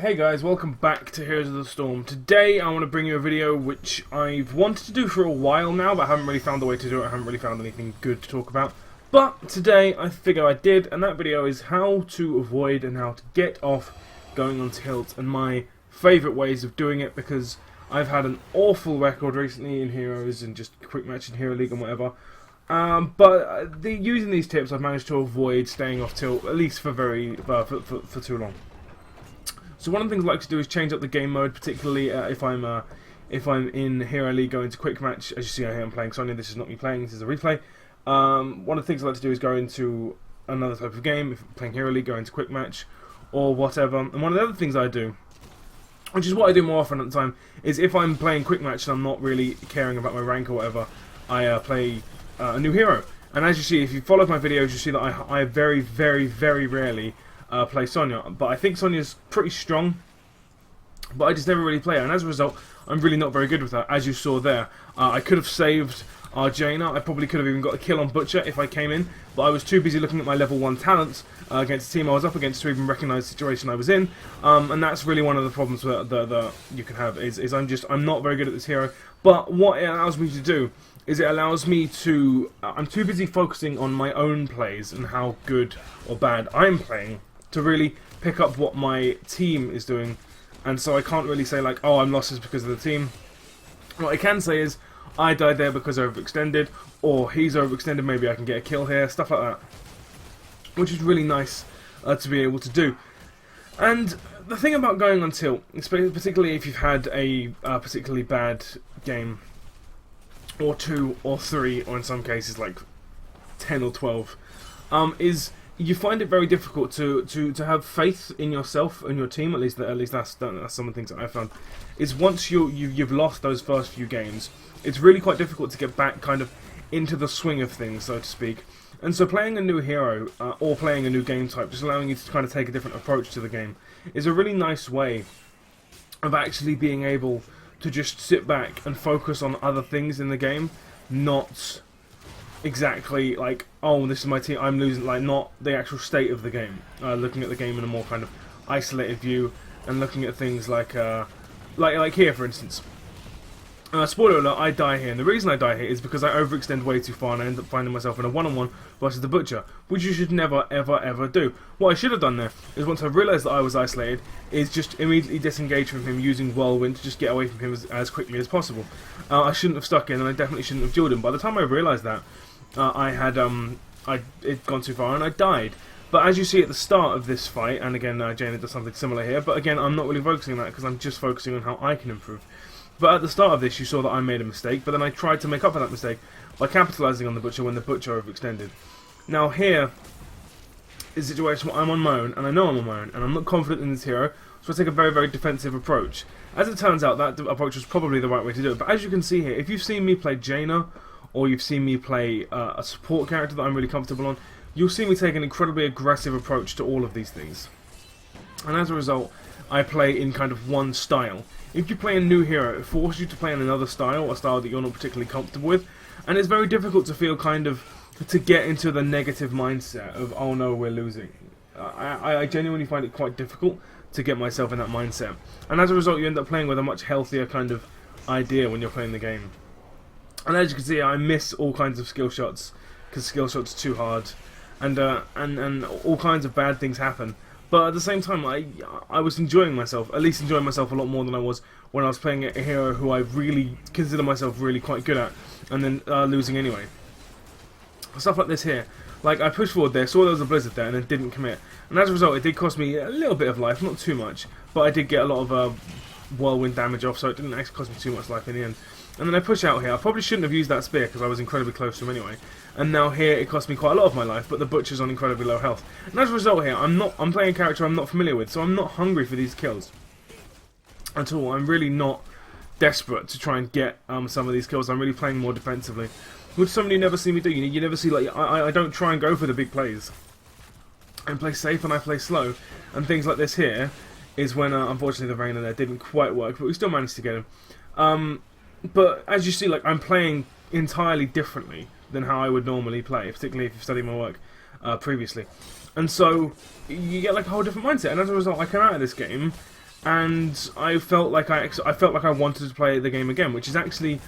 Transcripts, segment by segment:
Hey guys, welcome back to Heroes of the Storm. Today I want to bring you a video which I've wanted to do for a while now, but I haven't really found the way to do it. I haven't really found anything good to talk about. But today I figure I did, and that video is how to avoid and how to get off going on tilt, and my favourite ways of doing it, because I've had an awful record recently in Heroes and just quick match in Hero League and whatever. Using these tips I've managed to avoid staying off tilt, at least for too long. So one of the things I like to do is change up the game mode, particularly if I'm in Hero League going to quick match. As you see, I'm playing Sonya. This is not me playing. This is a replay. One of the things I like to do is go into another type of game. If I'm playing Hero League, go into quick match or whatever. And one of the other things I do, which is what I do more often at the time, is if I'm playing quick match and I'm not really caring about my rank or whatever, I play a new hero. And as you see, if you followed my videos, you see that I very, very, very rarely play Sonya, but I think Sonya's pretty strong, but I just never really play her, and as a result I'm really not very good with her, as you saw there. I could have saved our Jaina. I probably could have even got a kill on Butcher if I came in, but I was too busy looking at my level 1 talents against the team I was up against to even recognise the situation I was in, and that's really one of the problems that you can have, is I'm not very good at this hero. But what it allows me to do is it allows me to, I'm too busy focusing on my own plays and how good or bad I'm playing to really pick up what my team is doing, and so I can't really say like, oh, I'm lost because of the team. What I can say is, I died there because I overextended, or he's overextended, maybe I can get a kill here, stuff like that. Which is really nice to be able to do. And the thing about going on tilt, particularly if you've had a particularly bad game, or 2 or 3, or in some cases like 10 or 12, is you find it very difficult to have faith in yourself and your team. At least that's some of the things that I've found. Is once you've lost those first few games, it's really quite difficult to get back kind of into the swing of things, so to speak. And so playing a new hero or playing a new game type, just allowing you to kind of take a different approach to the game, is a really nice way of actually being able to just sit back and focus on other things in the game, not exactly like, oh, this is my team, I'm losing, like, not the actual state of the game. Looking at the game in a more kind of isolated view, and looking at things like here, for instance. Spoiler alert, I die here, and the reason I die here is because I overextend way too far and I end up finding myself in a one-on-one versus the Butcher, which you should never, ever, ever do. What I should have done there is, once I realised that I was isolated, is just immediately disengage from him using Whirlwind to just get away from him as quickly as possible. I shouldn't have stuck in, and I definitely shouldn't have duelled him. By the time I realised that, it'd gone too far and I died. But as you see at the start of this fight, and again, Jaina does something similar here, but again, I'm not really focusing on that because I'm just focusing on how I can improve. But at the start of this, you saw that I made a mistake, but then I tried to make up for that mistake by capitalising on the Butcher when the Butcher overextended. Now here is a situation where I'm on my own, and I know I'm on my own, and I'm not confident in this hero, so I take a very, very defensive approach. As it turns out, that approach was probably the right way to do it, but as you can see here, if you've seen me play Jaina, or you've seen me play a support character that I'm really comfortable on, you'll see me take an incredibly aggressive approach to all of these things. And as a result, I play in kind of one style. If you play a new hero, it forces you to play in another style, a style that you're not particularly comfortable with, and it's very difficult to feel to get into the negative mindset of, oh no, we're losing. I genuinely find it quite difficult to get myself in that mindset. And as a result, you end up playing with a much healthier kind of idea when you're playing the game. And as you can see, I miss all kinds of skill shots, because skill shots are too hard, and all kinds of bad things happen. But at the same time, I was enjoying myself, at least enjoying myself a lot more than I was when I was playing a hero who I really consider myself really quite good at, and then losing anyway. Stuff like this here. Like, I pushed forward there, saw there was a blizzard there, and then didn't commit. And as a result, it did cost me a little bit of life, not too much, but I did get a lot of whirlwind damage off, so it didn't actually cost me too much life in the end. And then I push out here. I probably shouldn't have used that spear because I was incredibly close to him anyway. And now here it cost me quite a lot of my life, but the Butcher's on incredibly low health. And as a result here, I'm playing a character I'm not familiar with, so I'm not hungry for these kills at all. I'm really not desperate to try and get some of these kills. I'm really playing more defensively, which some of you never see me do. You never see, like, I don't try and go for the big plays. I play safe and I play slow, and things like this here is when unfortunately the Reina there didn't quite work, but we still managed to get him. But as you see, like, I'm playing entirely differently than how I would normally play, particularly if you've studied my work previously. And so you get like a whole different mindset, and as a result I come out of this game and I felt like I wanted to play the game again, which is actually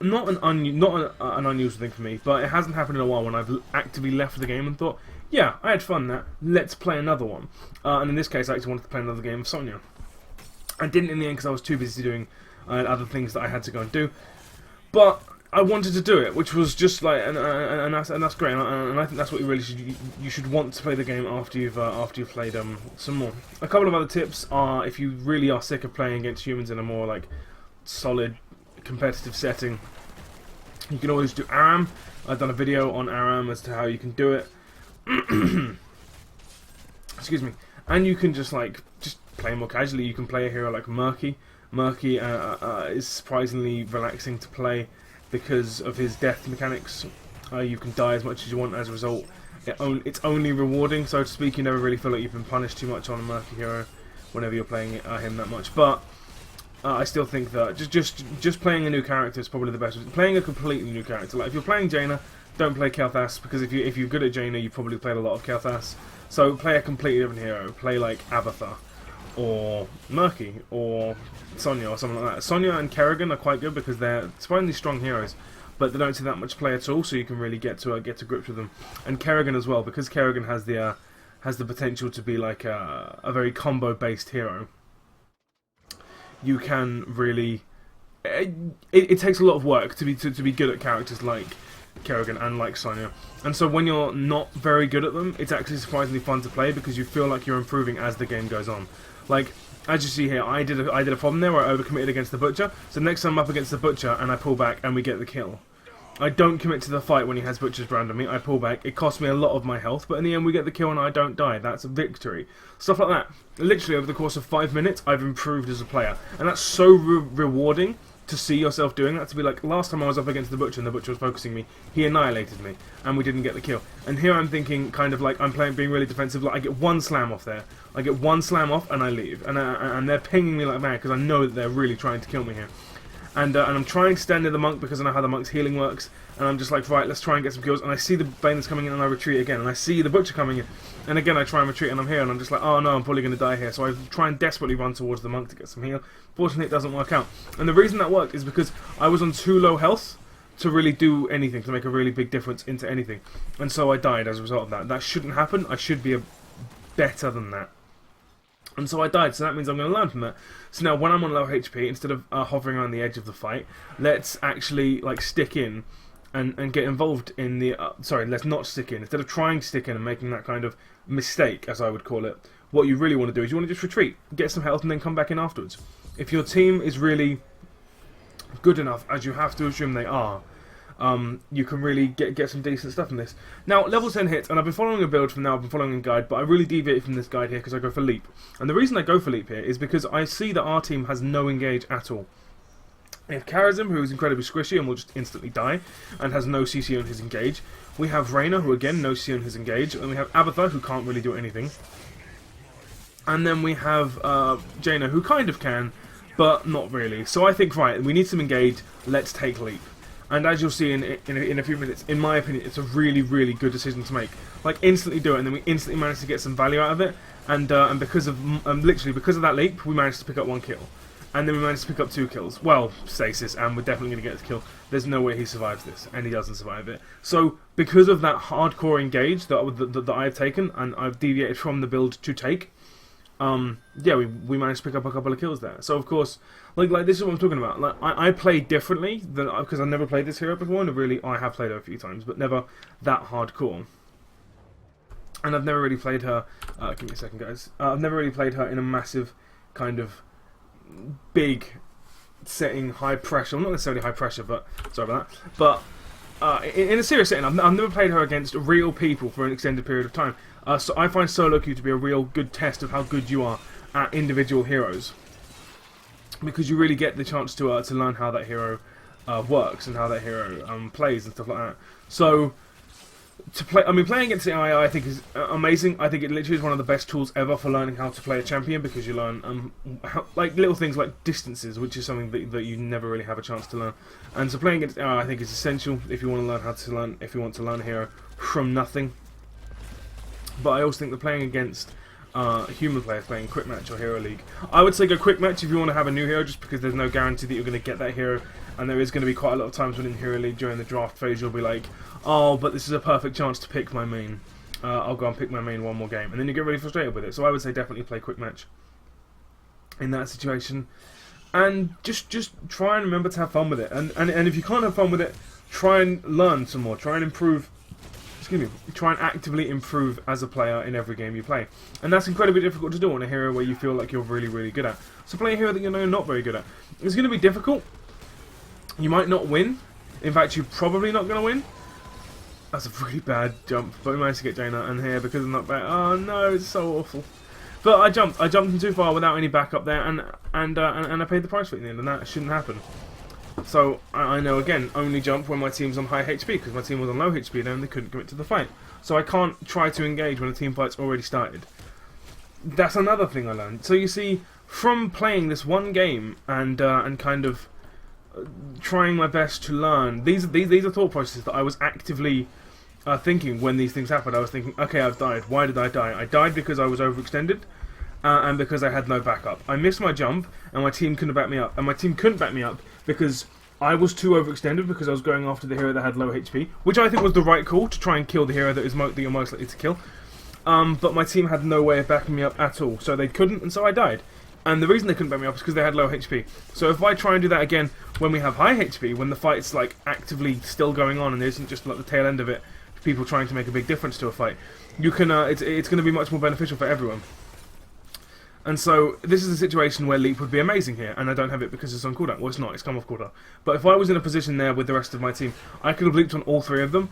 not an unusual thing for me, but it hasn't happened in a while when I've actively left the game and thought, yeah, I had fun there, let's play another one. And in this case, I actually wanted to play another game of Sonya. I didn't in the end because I was too busy doing other things that I had to go and do, but I wanted to do it, which was just like, and that's great, and I think that's what you should want to play the game after you've played some more. A couple of other tips are, if you really are sick of playing against humans in a more like solid competitive setting, you can always do ARAM. I've done a video on ARAM as to how you can do it. Excuse me. And you can just play more casually. You can play a hero like Murky. Murky is surprisingly relaxing to play because of his death mechanics. You can die as much as you want as a result. It's only rewarding, so to speak. You never really feel like you've been punished too much on a Murky hero whenever you're playing him that much. But I still think that just playing a new character is probably the best. Playing a completely new character. Like if you're playing Jaina, don't play Kel'Thas, because if you're good at Jaina, you probably played a lot of Kel'Thas. So play a completely different hero. Play like Avatha, or Murky, or Sonya, or something like that. Sonya and Kerrigan are quite good because they're surprisingly strong heroes, but they don't see that much play at all, so you can really get to grips with them. And Kerrigan as well, because Kerrigan has the potential to be like a very combo-based hero. You can really, it takes a lot of work to be good at characters like Kerrigan and like Sonya, and so when you're not very good at them, it's actually surprisingly fun to play because you feel like you're improving as the game goes on. Like, as you see here, I did a problem there where I overcommitted against the Butcher, so next time I'm up against the Butcher and I pull back and we get the kill. I don't commit to the fight when he has Butcher's brand on me, I pull back, it costs me a lot of my health, but in the end we get the kill and I don't die. That's a victory. Stuff like that. Literally over the course of 5 minutes, I've improved as a player, and that's so rewarding to see yourself doing that, to be like, last time I was up against the Butcher and the Butcher was focusing me, he annihilated me, and we didn't get the kill. And here I'm thinking, kind of like, I'm being really defensive, like I get one slam off there, I get one slam off and I leave, and they're pinging me like mad because I know that they're really trying to kill me here. And I'm trying to stand near the monk because I know how the monk's healing works, and I'm just like, right, let's try and get some kills, and I see the Bane that's coming in and I retreat again, and I see the Butcher coming in, and again I try and retreat and I'm here, and I'm just like, oh no, I'm probably going to die here, so I try and desperately run towards the monk to get some heal. Fortunately it doesn't work out, and the reason that worked is because I was on too low health to really do anything, to make a really big difference into anything, and so I died as a result of that. That shouldn't happen. I should be better than that. And so I died, so that means I'm going to learn from that. So now, when I'm on low HP, instead of hovering around the edge of the fight, let's actually like stick in and get involved in the... sorry, let's not stick in. Instead of trying to stick in and making that kind of mistake, as I would call it, what you really want to do is you want to just retreat, get some health, and then come back in afterwards. If your team is really good enough, as you have to assume they are, you can really get some decent stuff from this. Now, level 10 hits, and I've been following a build from now, I've been following a guide, but I really deviated from this guide here because I go for Leap. And the reason I go for Leap here is because I see that our team has no engage at all. We have Karazim, who is incredibly squishy and will just instantly die, and has no CC on his engage. We have Reyna, who again, no CC on his engage, and we have Abatha, who can't really do anything. And then we have Jaina, who kind of can, but not really. So I think, right, we need some engage, let's take Leap. And as you'll see in a few minutes, in my opinion, it's a really, really good decision to make. Like, instantly do it, and then we instantly manage to get some value out of it. And because of, literally, because of that leap, we managed to pick up 1 kill. And then we managed to pick up 2 kills. Well, stasis, and we're definitely going to get the kill. There's no way he survives this, and he doesn't survive it. So, because of that hardcore engage that I've taken, and I've deviated from the build to take, yeah, we managed to pick up a couple of kills there. So of course, like this is what I'm talking about. Like I play differently than, because I've never played this hero before, and really I have played her a few times, but never that hardcore. And I've never really played her. Give me a second, guys. I've never really played her in a massive kind of big setting, high pressure. Well, not necessarily high pressure, but sorry about that. But in a serious setting, I've never played her against real people for an extended period of time. So I find solo queue to be a real good test of how good you are at individual heroes, because you really get the chance to learn how that hero works and how that hero plays and stuff like that. So to play, I mean, playing against the AI, I think is amazing. I think it literally is one of the best tools ever for learning how to play a champion, because you learn like little things like distances, which is something that you never really have a chance to learn. And so playing against AI, I think, is essential if you want to learn how to learn, if you want to learn a hero from nothing. But I also think that playing against human players playing Quick Match or Hero League. I would say go Quick Match if you want to have a new hero, just because there's no guarantee that you're going to get that hero, and there is going to be quite a lot of times when in Hero League during the draft phase you'll be like, oh, but this is a perfect chance to pick my main. I'll go and pick my main one more game, and then you get really frustrated with it. So I would say definitely play Quick Match in that situation, and just try and remember to have fun with it. And if you can't have fun with it, try and learn some more. Try and improve. Excuse me. Try and actively improve as a player in every game you play, and that's incredibly difficult to do on a hero where you feel like you're really, really good at. So play a hero that you know you're not very good at. It's going to be difficult. You might not win. In fact, you're probably not going to win. That's a really bad jump, but we managed to get Jaina in here because I'm not back. Oh no, it's so awful. But I jumped in too far without any backup there, and I paid the price for it in the end, and that shouldn't happen. So I know again, only jump when my team's on high HP, because my team was on low HP then they couldn't commit to the fight. So I can't try to engage when the team fight's already started. That's another thing I learned. So you see, from playing this one game and kind of trying my best to learn, these are thought processes that I was actively thinking when these things happened. I was thinking, okay, I've died. Why did I die? I died because I was overextended, and because I had no backup. I missed my jump, and my team couldn't back me up. And my team couldn't back me up because I was too overextended, because I was going after the hero that had low HP, which I think was the right call, to try and kill the hero that you're most likely to kill. But my team had no way of backing me up at all, so they couldn't, and so I died. And the reason they couldn't back me up is because they had low HP. So if I try and do that again when we have high HP, when the fight's like actively still going on, and there isn't just like the tail end of it, people trying to make a big difference to a fight, you can it's going to be much more beneficial for everyone. And so this is a situation where Leap would be amazing here, and I don't have it because it's on cooldown. Well, it's not, it's come off cooldown. But if I was in a position there with the rest of my team, I could have leaped on all three of them.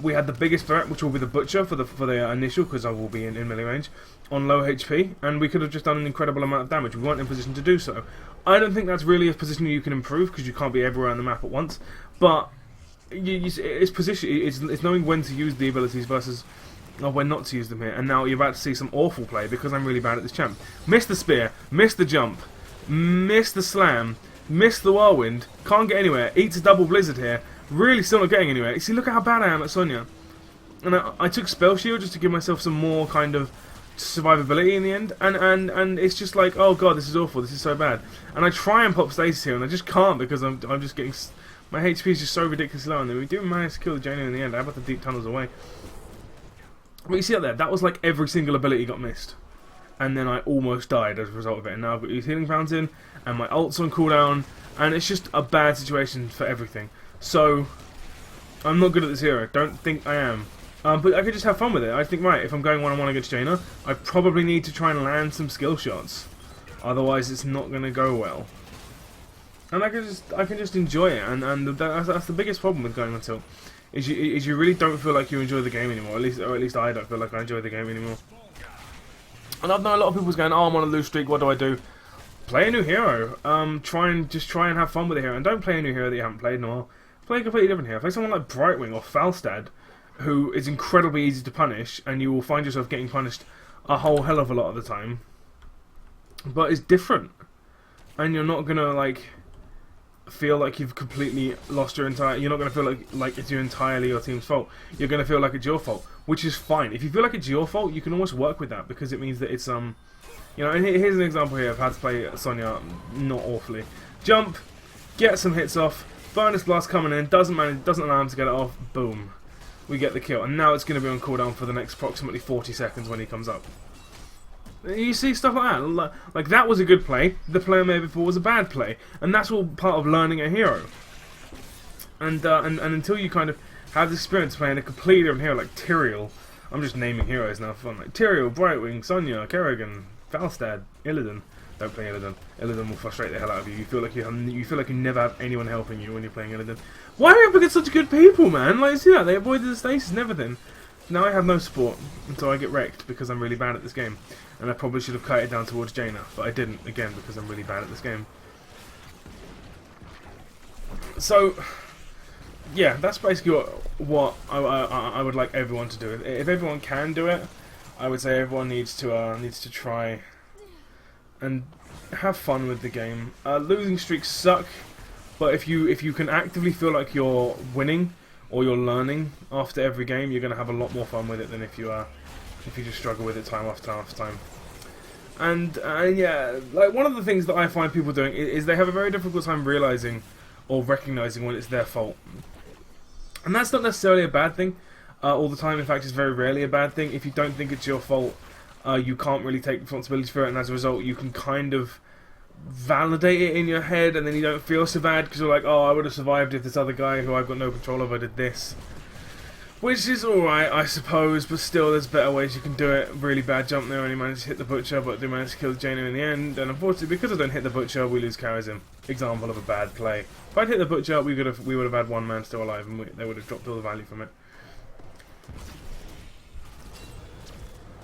We had the biggest threat, which will be the Butcher for the initial, because I will be in melee range, on low HP, and we could have just done an incredible amount of damage. We weren't in position to do so. I don't think that's really a position you can improve, because you can't be everywhere on the map at once, but it's position. It's knowing when to use the abilities versus when not to use them here. And now you're about to see some awful play because I'm really bad at this champ. Miss the spear, miss the jump, miss the slam, miss the whirlwind. Can't get anywhere. Eats a double blizzard here. Really still not getting anywhere. You see, look at how bad I am at Sonya. And I took spell shield just to give myself some more kind of survivability in the end. And it's just like, oh god, this is awful. This is so bad. And I try and pop stasis here, and I just can't because I'm just getting. My HP is just so ridiculously low, and then we do manage to kill the Jaina in the end. I about the deep tunnels away. But you see up there, that was like every single ability got missed. And then I almost died as a result of it. And now I've got these healing pounds in, and my ult's on cooldown, and it's just a bad situation for everything. So, I'm not good at this hero. Don't think I am. But I could just have fun with it. I think, right, if I'm going one-on-one against Jaina, I probably need to try and land some skill shots. Otherwise, it's not going to go well. And I can just enjoy it, and that's the biggest problem with going on tilt. Is you really don't feel like you enjoy the game anymore. At least I don't feel like I enjoy the game anymore. And I've known a lot of people going, "Oh, I'm on a loose streak. What do I do?" Play a new hero. Try and have fun with the hero, and don't play a new hero that you haven't played in a while. Play a completely different hero. Play someone like Brightwing or Falstad, who is incredibly easy to punish, and you will find yourself getting punished a whole hell of a lot of the time. But it's different, and you're not gonna like feel like you've completely lost your entire. You're not going to feel like it's entirely your team's fault. You're going to feel like it's your fault, which is fine. If you feel like it's your fault, you can almost work with that because it means that it's you know. And here's an example here of how to play Sonya not awfully. Jump, get some hits off. Bonus blast coming in, doesn't allow him to get it off. Boom, we get the kill, and now it's going to be on cooldown for the next approximately 40 seconds when he comes up. You see stuff like that. Like that was a good play. The play I made before was a bad play, and that's all part of learning a hero. And until you kind of have the experience playing a completely different hero like Tyrael, I'm just naming heroes now for fun. Like Tyrael, Brightwing, Sonya, Kerrigan, Falstad, Illidan. Don't play Illidan. Illidan will frustrate the hell out of you. You feel like you never have anyone helping you when you're playing Illidan. Why do you ever get such good people, man? Like, see that? They avoided the stasis and everything. Now I have no support until I get wrecked because I'm really bad at this game. And I probably should have cut it down towards Jaina, but I didn't, again, because I'm really bad at this game. So, yeah, that's basically what I would like everyone to do. If everyone can do it, I would say everyone needs to try and have fun with the game. Losing streaks suck, but if you can actively feel like you're winning or you're learning after every game, you're going to have a lot more fun with it than if you if you just struggle with it time after time after time. And yeah, like one of the things that I find people doing is they have a very difficult time realizing or recognizing when it's their fault. And that's not necessarily a bad thing all the time. In fact, it's very rarely a bad thing. If you don't think it's your fault, you can't really take responsibility for it, and as a result, you can kind of validate it in your head, and then you don't feel so bad because you're like, oh, I would have survived if this other guy who I've got no control over did this. Which is alright, I suppose, but still there's better ways you can do it. Really bad jump there, and he managed to hit the Butcher, but they managed to kill Jaina in the end, and unfortunately, because I don't hit the Butcher, we lose Charism. Example of a bad play. If I'd hit the Butcher, we would have had one man still alive, and they would have dropped all the value from it.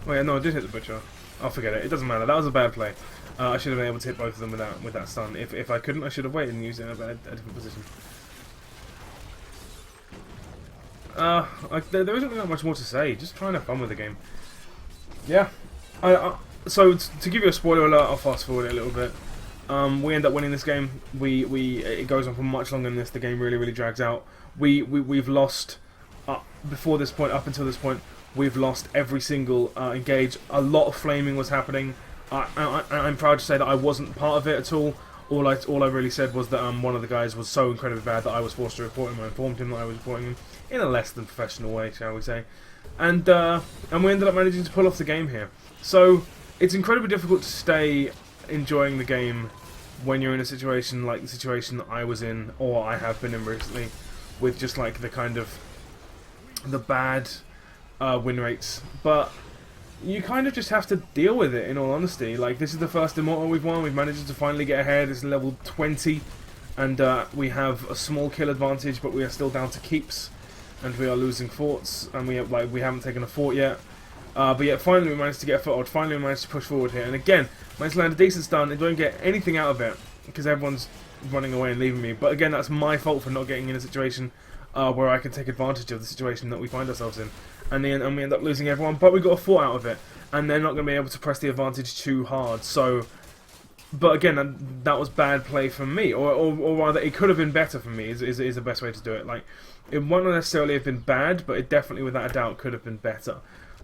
Oh yeah, no, I did hit the Butcher. I'll forget it, it doesn't matter, that was a bad play. I should have been able to hit both of them with that stun. If I couldn't, I should have waited and used it in a different position. There isn't that much more to say. Just trying to have fun with the game. Yeah. So to give you a spoiler alert, I'll fast forward it a little bit. We end up winning this game. It goes on for much longer than this. The game really drags out. We've lost before this point. Up until this point, we've lost every single engage. A lot of flaming was happening. I'm proud to say that I wasn't part of it at all. All I really said was that one of the guys was so incredibly bad that I was forced to report him. I informed him that I was reporting him in a less than professional way, shall we say. And we ended up managing to pull off the game here. So it's incredibly difficult to stay enjoying the game when you're in a situation like the situation that I was in, or I have been in recently, with just like the kind of the bad win rates. But you kind of just have to deal with it, in all honesty. Like, this is the first Immortal we've won. We've managed to finally get ahead. It's level 20, and we have a small kill advantage, but we are still down to keeps, and we are losing forts, and we haven't taken a fort yet. But yet, finally we managed to get a foothold. Finally we managed to push forward here, and again, managed to land a decent stun and don't get anything out of it because everyone's running away and leaving me. But again, that's my fault for not getting in a situation where I can take advantage of the situation that we find ourselves in. And we end up losing everyone, but we got a fort out of it, and they're not going to be able to press the advantage too hard. So, but again, that was bad play from me, or rather, it could have been better for me. Is the best way to do it. Like, it won't necessarily have been bad, but it definitely, without a doubt, could have been better.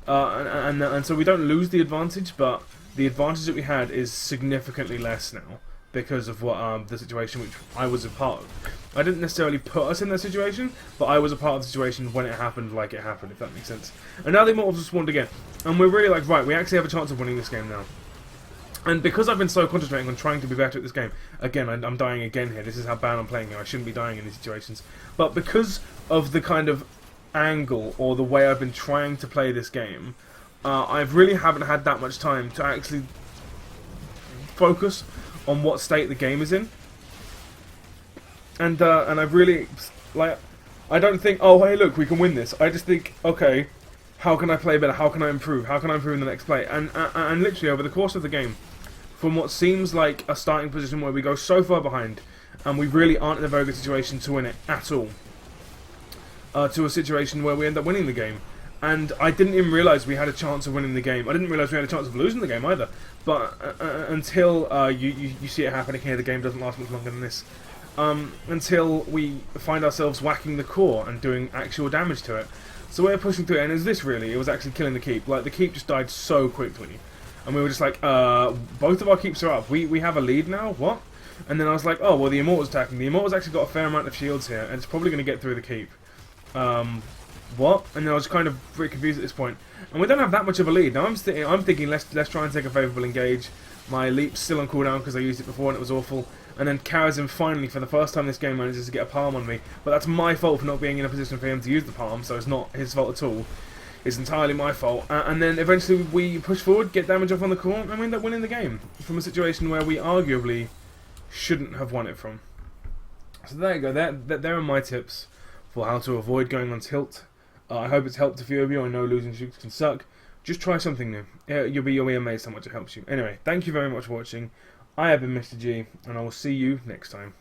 And so we don't lose the advantage, but the advantage that we had is significantly less now because of what the situation which I was a part of. I didn't necessarily put us in that situation, but I was a part of the situation when it happened, like it happened, if that makes sense. And now the Immortals have spawned again, and we're really like, right, we actually have a chance of winning this game now. And because I've been so concentrating on trying to be better at this game, again, I'm dying again here. This is how bad I'm playing here. I shouldn't be dying in these situations. But because of the kind of angle or the way I've been trying to play this game, I really haven't had that much time to actually focus on what state the game is in. And I've really, like, I don't think, oh, hey, look, we can win this. I just think, okay, how can I play better? How can I improve? How can I improve in the next play? And literally, over the course of the game, from what seems like a starting position where we go so far behind, and we really aren't in a very good situation to win it at all, to a situation where we end up winning the game. And I didn't even realise we had a chance of winning the game. I didn't realise we had a chance of losing the game either. But until you see it happening here, the game doesn't last much longer than this. Until we find ourselves whacking the core and doing actual damage to it. So we're pushing through it, and it was this really, it was actually killing the keep. Like, the keep just died so quickly. And we were just like, both of our keeps are up. We have a lead now? What? And then I was like, oh, well, the Immortal's attacking. The Immortal's actually got a fair amount of shields here, and it's probably going to get through the keep. What? And then I was kind of pretty confused at this point. And we don't have that much of a lead. Now I'm thinking, let's try and take a favourable engage. My leap's still on cooldown because I used it before and it was awful. And then Charism finally, for the first time this game, manages to get a palm on me. But that's my fault for not being in a position for him to use the palm, so it's not his fault at all. It's entirely my fault. And then eventually we push forward, get damage off on the core, and we end up winning the game. From a situation where we arguably shouldn't have won it from. So there you go, there are my tips for how to avoid going on tilt. I hope it's helped a few of you. I know losing streaks can suck. Just try something new. You'll be amazed how much it helps you. Anyway, thank you very much for watching. I have been Mr. G, and I will see you next time.